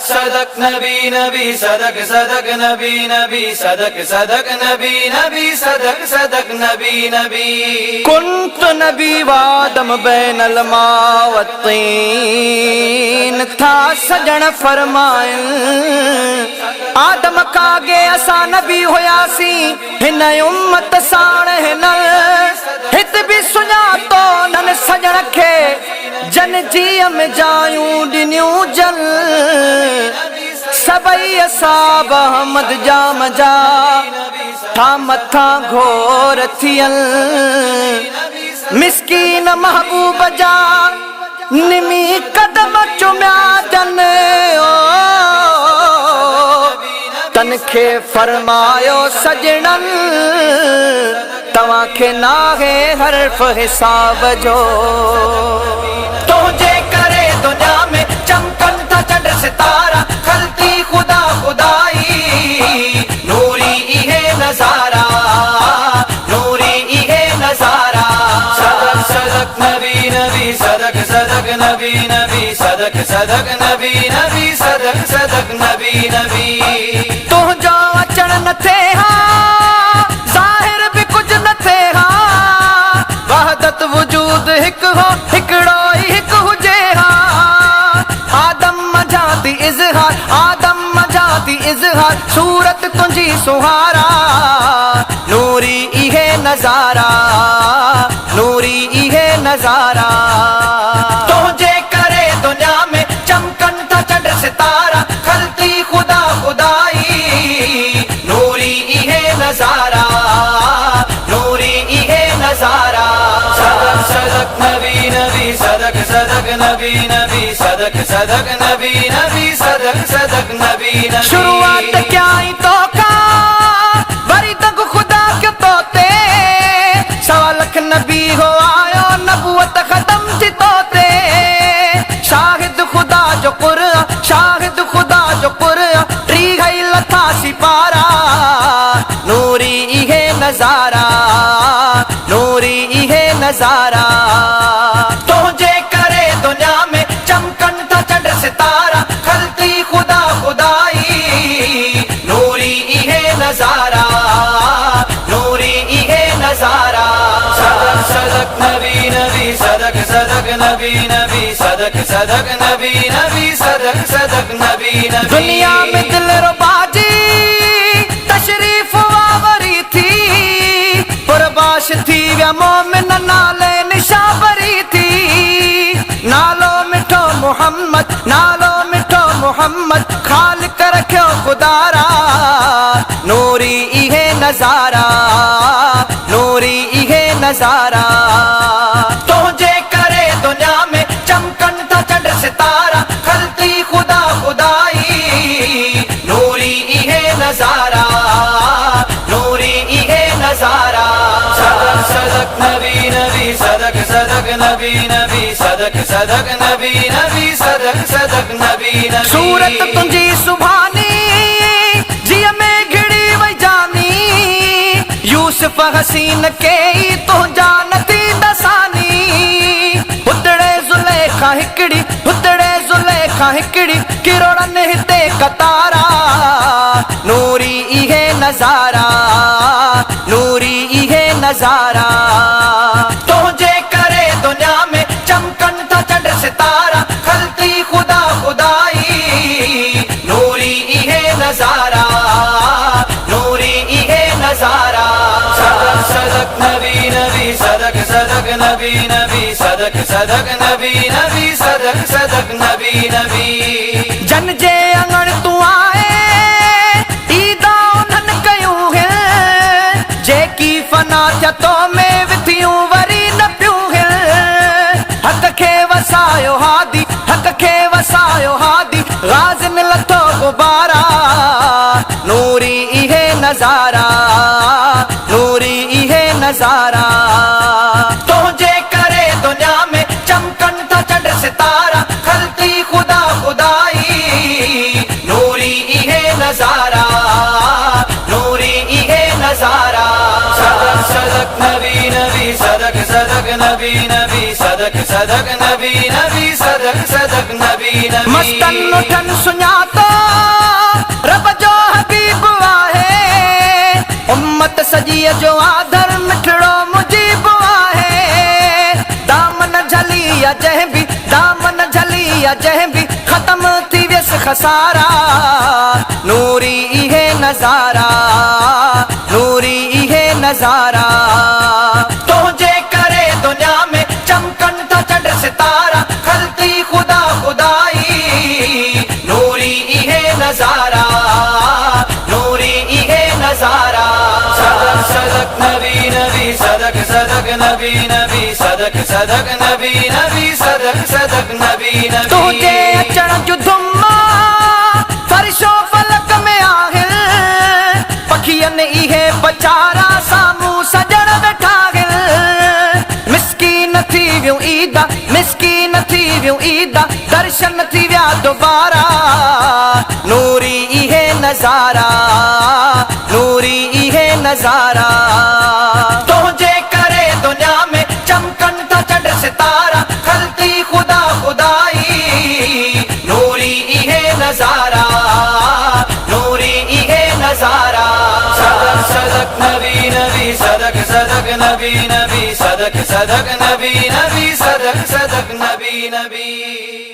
सदक नबी नबी सदक सदक नबी नबी सदक सदक नबी नबी सदक सदक नबी नबी। कुंत नबी वादम banal मावतीन था सजन फरमाए आदम कागे असा नबी होयासी हिन उम्मत साण हिन हित भी सुञा तो नन सजन खे जन जीअ में जायूं ॾिनियूं जल सबई असाब अहमद जाम जा था मथा घोर थियल मिस्कीन महबूब जा निमी कदम चुमिया जन तन खे फरमायो सजणन तव्हां खे नाहे हर्फ हिसाब जो तुझे करे दुनिया में चमकन था चंड सितारा खलती खुदा खुदाई नूरी इहे नजारा नूरी इहे नजारा। सदक सदक नबी नबी सदक सदक नबी नबी सदक सदक नबी नबी सदक सदक नबी नबी। तुझो अचण न थे हा ज़ाहिर भी कुछ न थे हा वहदत वजूद हिक हो हिकड़ो ही हिक हुजे हा आदम मजाती इज़हार आदम मजाती इज़हार सूरत तुझी सुहारा नूरी इहे नजारा नूरी इहे नजारा। तुझे करे दुनिया में चमकन था चंड सितारा खलती खुदा खुदाई नूरी इहे नजारा नूरी इहे नजारा। सदक सदक नबी नबी सदक सदक नबी नबी सदक सदक नबी नबी सदक सदक नबी नबी। शुरुआत क्या ही तो का वरी तक खुदा के तोते सवा लख नबी हो आयो नबूवत खत्म थी तोते शाहिद खुदा जो कुरान शाहिद खुदा जो कुरान टी गई लथा सिपारा नूरी इहे नजारा नूरी इहे नजारा। तुझे करे दुनिया में चमकन था चंड सितारा खलती खुदा खुदाई नूरी इहे नजारा नूरी इहे नजारा। सदक सदक नबी नबी सदक सदक नबी नबी सदक सदक नबी नबी सदक सदक नबी नबी। दुनिया में दिल रुबाजी तशरीफ वावरी थी पुरबाश थी व्या मोमिन नाले निशाबरी थी नालो मिठो मोहम्मद नालो मिठो मोहम्मद खालिक रखियो खुदारा नूरी इहे नजारा नूरी इहे नजारा। तुझे करे दुनिया में चमकन था चंड सितारा खलती खुदा खुदाई नूरी इहे नजारा नूरी इहे नजारा। सदक सदक नबी नबी सदक सदक नबी नबी सदक सदक नबी नबी सदक सदक नबी नबी। सूरत तुझी सुभानी जिय में घिड़ी वई जानी यूसुफ हसीन के तो जानती दसानी हुदड़े जुलेखा हिकड़ी हुदड़े जुलेखा हिकड़ी किरोड़न हिते कतारा नूरी इहे नजारा नूरी इहे नजारा। तुझे करे दुनिया में चमकन था चंड सितारा खलती खुदा खुदाई नूरी इहे नजारा नूरी इहे नजारा। सदक सदक नबी नबी सदक सदक नबी नबी सदक सदक नबी नबी सदक सदक नबी नबी। जन जे अंगण तू आए ईदा उन्हनि कयूं है जेकी फना थिया तो में विथियूं वरी न पियूं है हक खे वसायो हादी हक खे वसायो हादी गाज़िन लथो गुबारा नूरी इहे नजारा नूरी इहे नजारा। तुझे करे दुनिया में चमकन था चंड सितारा खलती खुदा खुदाई नूरी इहे नजारा नूरी इहे नजारा। सदक सदक नबी नबी सदक सदक नबी नबी सदक सदक नबी नबी सदक सदक नबी नबी मस्तन उठन सुञातो रब जो हबीब आहे उम्मत सजीअ जो आदर मिठड़ो मुजीब आहे दामन झलिया जंहिं बि दामन झलिया जंहिं बि ख़त्म थी वियसि खसारा नूरी इहे नज़ारा नूरी इहे नज़ारा तुंहिंजे करे दुनिया में चमकन था चंड सितारा खलती खुदा खुदाई नूरी इहे नज़ारा नूरी इहे नज़ारा सदक सदक नबी नबी सदक सदक नबी नबी सदक सदक नबी नबी सदक सदक नबी नबी तुंहिंजे अचण जो धुमा फरिशो फलक में आहिनि पखियनि इहे बचारा साम्हूं सजण वेठा आहिनि मिसकीन थी वियूं ईदा मिसकीन थी वियूं ईदा दर्शन थी विया दोबारा नूरी इहे नज़ारा नूरी इहे नज़ारा तुंहिंजे करे दुनिया में चमकन था चंड सितारा खलती खुदा खुदाई नूरी इहे नज़ारा नूरी इहे नज़ारा सदक सदक नबी नबी सदक सदक नबी नबी सदक सदक नबी नबी सदक सदक नबी नबी